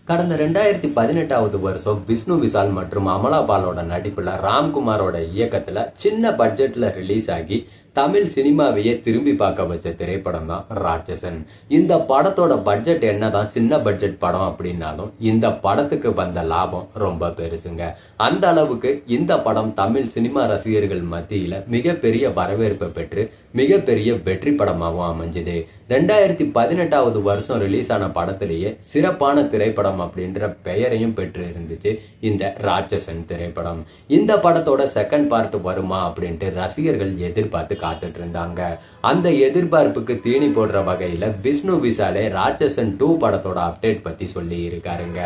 கடந்த 2018வது வருஷம் விஷ்ணு விஷால் மற்றும் அமலா பாலோட நடிப்புல ராம்குமாரோட இயக்கத்துல சின்ன பட்ஜெட்ல ரிலீஸ் ஆகி தமிழ் சினிமாவையே திரும்பி பார்க்க வச்ச திரைப்படம் தான் ராட்சசன். இந்த படத்தோட பட்ஜெட் என்னதான் சின்ன பட்ஜெட் படம் அப்படின்னாலும் இந்த படத்துக்கு வந்த லாபம் ரொம்ப பெருசுங்க. அந்த அளவுக்கு இந்த படம் தமிழ் சினிமா ரசிகர்கள் மத்தியில மிகப்பெரிய வரவேற்பை பெற்று மிகப்பெரிய வெற்றி படமாகவும் அமைஞ்சது. 2018வது வருஷம் ரிலீஸ் ஆன படத்திலேயே சிறப்பான திரைப்படம் அப்படின்ற பெயரையும் பெற்று இருந்துச்சு இந்த ராட்சசன் திரைப்படம். இந்த படத்தோட செகண்ட் பார்ட் வருமா அப்படின்ட்டு ரசிகர்கள் எதிர்பார்த்து காத்துட்டு இருந்தாங்க. அந்த எதிர்பார்ப்புக்கு தீனி போடுற வகையில விஷ்ணு விஷாலே ராட்சசன் 2 படத்தோட அப்டேட் பத்தி சொல்லி இருக்காருங்க.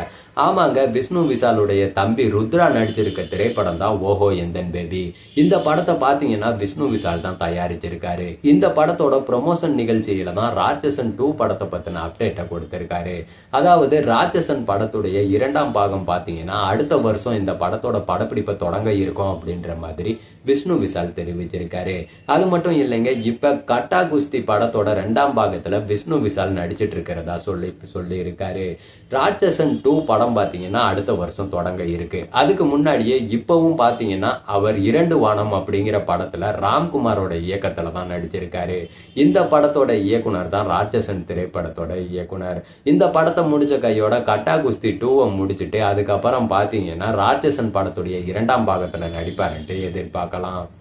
ஆமாங்க, விஷ்ணு விஷாலுடைய தம்பி ருத்ரா நடிச்சிருக்க திரைப்படம் தான் ஓஹோ எந்தன் பேபி. இந்த படத்தை பாத்தீங்கன்னா விஷ்ணு விஷால் தான் தயாரிச்சிருக்காரு. இந்த படத்தோட ப்ரொமோஷன் நிகழ்ச்சியில தான் ராட்சசன் 2 படத்தை பத்தின அப்டேட்டை கொடுத்திருக்காரு. அதாவது ராட்சசன் படத்துடைய 2ஆம் பாகம் பாத்தீங்கன்னா அடுத்த வருஷம் இந்த படத்தோட படப்பிடிப்பை தொடங்க இருக்கும் அப்படின்ற மாதிரி விஷ்ணு விஷால் தெரிவிச்சிருக்காரு. அது மட்டும் இல்லைங்க, இப்ப கட்டா குஸ்தி படத்தோட 2ஆம் பாகத்துல விஷ்ணு விஷால் நடிச்சிட்டு இருக்கிறதா சொல்லி இருக்காரு. ராட்சசன் 2 படம் பாத்தீங்கன்னா அடுத்த வருஷம் தொடங்க இருக்கு. அதுக்கு முன்னாடியே இப்பவும் பாத்தீங்கன்னா அவர் 2 வானம் அப்படிங்கிற படத்துல ராம்குமாரோட இயக்கத்துல தான் நடிச்சிருக்காரு. இந்த படத்தோட இயக்குனர் தான் ராட்சசன் திரைப்படத்தோட இயக்குனர். இந்த படத்தை முடிச்ச கையோட கட்டா குஸ்தி 2 முடிச்சுட்டு அதுக்கப்புறம் பாத்தீங்கன்னா ராட்சசன் படத்துடைய 2ஆம் பாகத்துல நடிப்பாருன்ட்டு எதிர்பார்க்கலாம்.